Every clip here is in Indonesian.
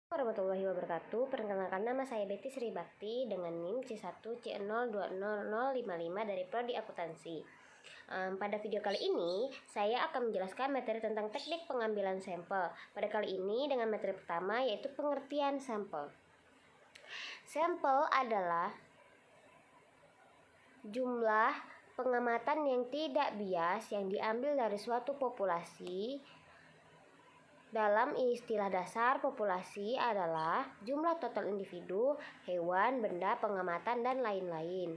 Warahmatullahi wabarakatuh. Perkenalkan, nama saya Betty Sri Bakti dengan NIM C1C020055 dari Prodi Akuntansi. Pada video kali ini, saya akan menjelaskan materi tentang teknik pengambilan sampel. Pada kali ini dengan materi pertama, yaitu pengertian sampel. Sampel adalah jumlah pengamatan yang tidak bias yang diambil dari suatu populasi. Dalam istilah dasar, populasi adalah jumlah total individu, hewan, benda, pengamatan, dan lain-lain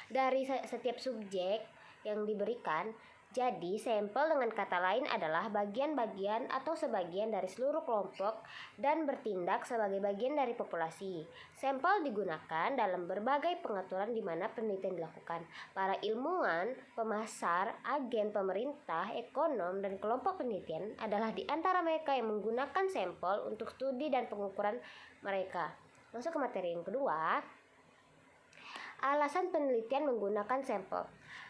dari setiap subjek yang diberikan. Jadi, sampel dengan kata lain adalah bagian-bagian atau sebagian dari seluruh kelompok dan bertindak sebagai bagian dari populasi. Sampel digunakan dalam berbagai pengaturan di mana penelitian dilakukan. Para ilmuwan, pemasar, agen pemerintah, ekonom, dan kelompok penelitian adalah di antara mereka yang menggunakan sampel untuk studi dan pengukuran mereka. Masuk ke materi yang kedua. Alasan penelitian menggunakan sampel.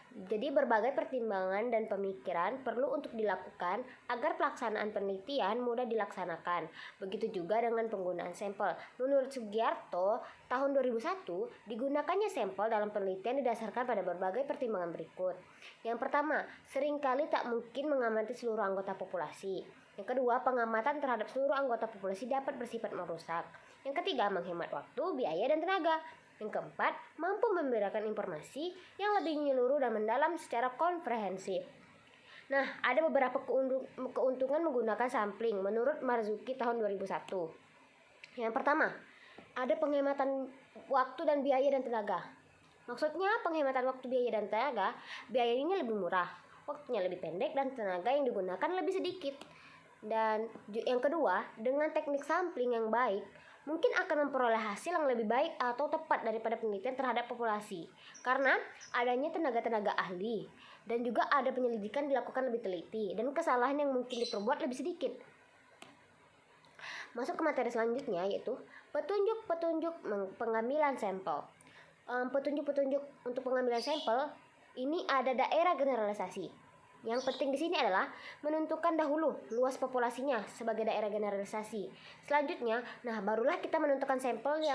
Jadi berbagai pertimbangan dan pemikiran perlu untuk dilakukan agar pelaksanaan penelitian mudah dilaksanakan. Begitu juga dengan penggunaan sampel. Menurut Sugiarto, tahun 2001, digunakannya sampel dalam penelitian didasarkan pada berbagai pertimbangan berikut. Yang pertama, seringkali tak mungkin mengamati seluruh anggota populasi. Yang kedua, pengamatan terhadap seluruh anggota populasi dapat bersifat merusak. Yang ketiga, menghemat waktu, biaya, dan tenaga. Yang keempat, mampu membedakan informasi yang lebih menyeluruh dan mendalam secara komprehensif. Nah, ada beberapa keuntungan menggunakan sampling menurut Marzuki tahun 2001. Yang pertama, ada penghematan waktu dan biaya dan tenaga. Maksudnya penghematan waktu, biaya, dan tenaga. Biayanya lebih murah, waktunya lebih pendek, dan tenaga yang digunakan lebih sedikit. Dan yang kedua, dengan teknik sampling yang baik, mungkin akan memperoleh hasil yang lebih baik atau tepat daripada penelitian terhadap populasi, karena adanya tenaga-tenaga ahli dan juga ada penyelidikan dilakukan lebih teliti dan kesalahan yang mungkin diperbuat lebih sedikit. Masuk ke materi selanjutnya, yaitu petunjuk-petunjuk pengambilan sampel. Petunjuk-petunjuk untuk pengambilan sampel ini ada daerah generalisasi. Yang penting di sini adalah menentukan dahulu luas populasinya sebagai daerah generalisasi. Selanjutnya, barulah kita menentukan sampelnya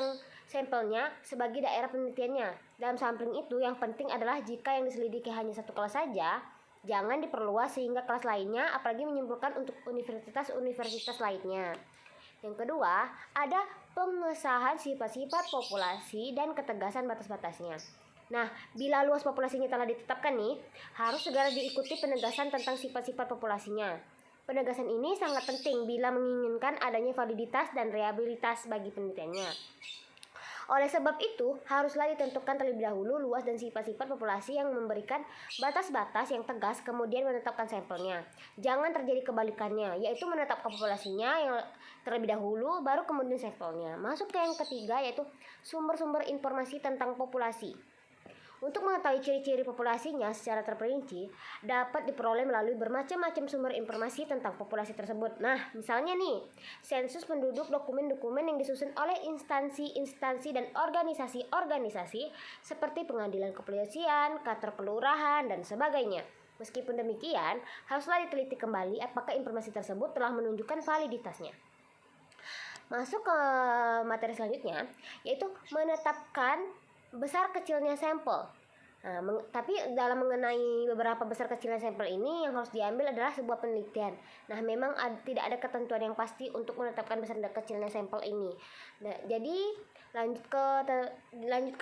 sebagai daerah penelitiannya. Dalam sampling itu yang penting adalah jika yang diselidiki hanya satu kelas saja, jangan diperluas sehingga kelas lainnya, apalagi menyimpulkan untuk universitas lainnya. Yang kedua, ada pengesahan sifat-sifat populasi dan ketegasan batas-batasnya. Nah, bila luas populasinya telah ditetapkan nih, harus segera diikuti penegasan tentang sifat-sifat populasinya. Penegasan ini sangat penting bila menginginkan adanya validitas dan reliabilitas bagi penelitiannya. Oleh sebab itu, haruslah ditentukan terlebih dahulu luas dan sifat-sifat populasi yang memberikan batas-batas yang tegas, kemudian menetapkan sampelnya. Jangan terjadi kebalikannya, yaitu menetapkan populasinya yang terlebih dahulu, baru kemudian sampelnya. Masuk ke yang ketiga, yaitu sumber-sumber informasi tentang populasi. Untuk mengetahui ciri-ciri populasinya secara terperinci, dapat diperoleh melalui bermacam-macam sumber informasi tentang populasi tersebut. Nah, misalnya nih, sensus penduduk, dokumen-dokumen yang disusun oleh instansi-instansi dan organisasi-organisasi seperti pengadilan kepolisian, kantor kelurahan, dan sebagainya. Meskipun demikian, haruslah diteliti kembali apakah informasi tersebut telah menunjukkan validitasnya. Masuk ke materi selanjutnya, yaitu menetapkan besar kecilnya sampel. Tapi dalam mengenai beberapa besar kecilnya sampel ini, yang harus diambil adalah sebuah penelitian. Nah, memang tidak ada ketentuan yang pasti untuk menetapkan besar dan kecilnya sampel ini. Nah, jadi lanjut ke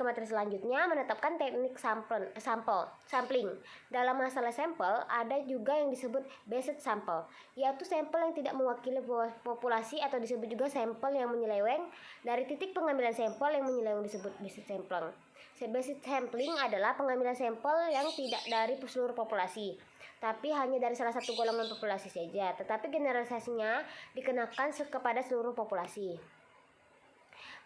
materi selanjutnya, menetapkan teknik sampling. Dalam masalah sampel ada juga yang disebut based sample, yaitu sampel yang tidak mewakili populasi atau disebut juga sampel yang menyeleweng. Dari titik pengambilan sampel yang menyeleweng disebut based sampling. Based sampling adalah pengambilan sampel yang tidak dari seluruh populasi, tapi hanya dari salah satu golongan populasi saja, tetapi generalisasinya dikenakan kepada seluruh populasi.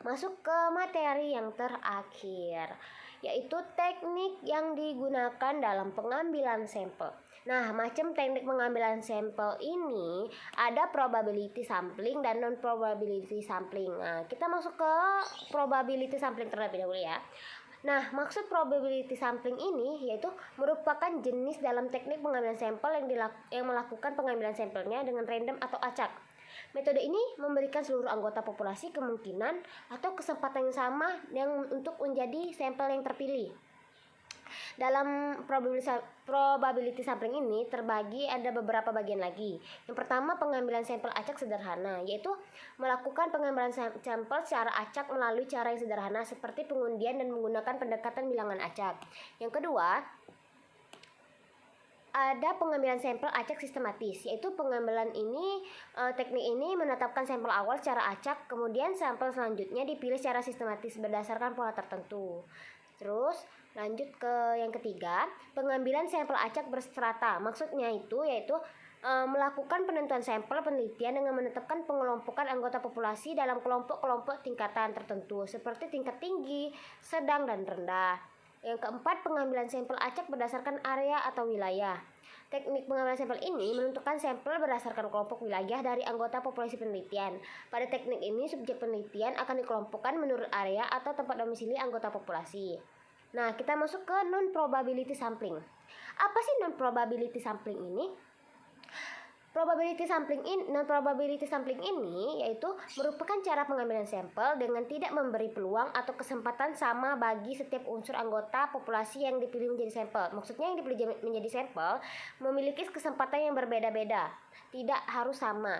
Masuk ke materi yang terakhir, yaitu teknik yang digunakan dalam pengambilan sampel. Nah, macam teknik pengambilan sampel ini ada probability sampling dan non-probability sampling. Nah, kita masuk ke probability sampling terlebih dahulu ya. Nah, maksud probability sampling ini yaitu merupakan jenis dalam teknik pengambilan sampel yang melakukan pengambilan sampelnya dengan random atau acak. Metode ini memberikan seluruh anggota populasi kemungkinan atau kesempatan yang sama untuk menjadi sampel yang terpilih. Dalam probability sampling ini terbagi ada beberapa bagian lagi. Yang pertama, pengambilan sampel acak sederhana, yaitu melakukan pengambilan sampel secara acak melalui cara yang sederhana seperti pengundian dan menggunakan pendekatan bilangan acak. Yang kedua, ada pengambilan sampel acak sistematis, yaitu pengambilan ini teknik ini menetapkan sampel awal secara acak, kemudian sampel selanjutnya dipilih secara sistematis berdasarkan pola tertentu. Terus lanjut ke yang ketiga, pengambilan sampel acak berstrata. Maksudnya yaitu melakukan penentuan sampel penelitian dengan menetapkan pengelompokan anggota populasi dalam kelompok-kelompok tingkatan tertentu seperti tingkat tinggi, sedang, dan rendah. Yang keempat, pengambilan sampel acak berdasarkan area atau wilayah. Teknik pengambilan sampel ini menentukan sampel berdasarkan kelompok wilayah dari anggota populasi penelitian. Pada teknik ini, subjek penelitian akan dikelompokkan menurut area atau tempat domisili anggota populasi. Nah, kita masuk ke non-probability sampling. Apa sih non-probability sampling ini? Non-probability sampling ini yaitu merupakan cara pengambilan sampel dengan tidak memberi peluang atau kesempatan sama bagi setiap unsur anggota populasi yang dipilih menjadi sampel. Maksudnya yang dipilih menjadi sampel memiliki kesempatan yang berbeda-beda, tidak harus sama.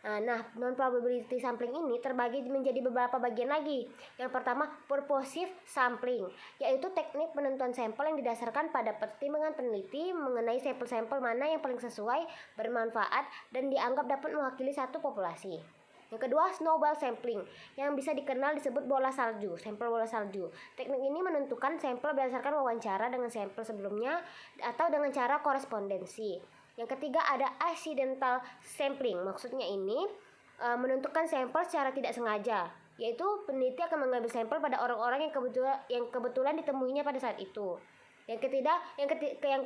Nah, non-probability sampling ini terbagi menjadi beberapa bagian lagi. Yang pertama, purposive sampling, yaitu teknik penentuan sampel yang didasarkan pada pertimbangan peneliti mengenai sampel-sampel mana yang paling sesuai, bermanfaat, dan dianggap dapat mewakili satu populasi. Yang kedua, snowball sampling, yang bisa dikenal disebut bola salju, sampel bola salju. Teknik ini menentukan sampel berdasarkan wawancara dengan sampel sebelumnya atau dengan cara korespondensi. Yang ketiga, ada accidental sampling. Maksudnya ini menentukan sampel secara tidak sengaja, yaitu peneliti akan mengambil sampel pada orang-orang yang kebetulan ditemuinya pada saat itu. Yang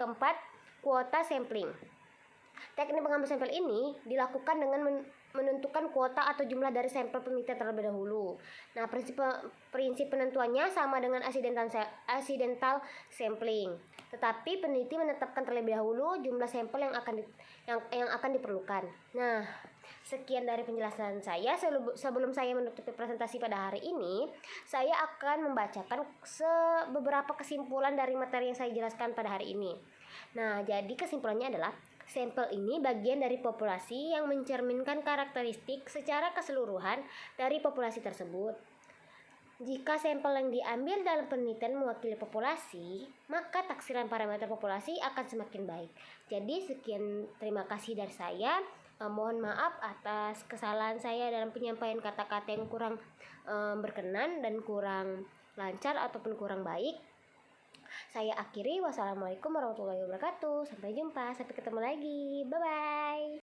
keempat, kuota sampling. Teknik pengambilan sampel ini dilakukan dengan menentukan kuota atau jumlah dari sampel penelitian terlebih dahulu. Nah, prinsip penentuannya sama dengan accidental sampling. Tetapi peneliti menetapkan terlebih dahulu jumlah sampel yang akan diperlukan. Nah, sekian dari penjelasan saya. Sebelum saya menutupi presentasi pada hari ini, saya akan membacakan beberapa kesimpulan dari materi yang saya jelaskan pada hari ini. Nah, jadi kesimpulannya adalah sampel ini bagian dari populasi yang mencerminkan karakteristik secara keseluruhan dari populasi tersebut. Jika sampel yang diambil dalam penelitian mewakili populasi, maka taksiran parameter populasi akan semakin baik. Jadi sekian, terima kasih dari saya. Mohon maaf atas kesalahan saya dalam penyampaian kata-kata yang kurang berkenan dan kurang lancar ataupun kurang baik. Saya akhiri. Wassalamualaikum warahmatullahi wabarakatuh. Sampai jumpa, sampai ketemu lagi. Bye-bye.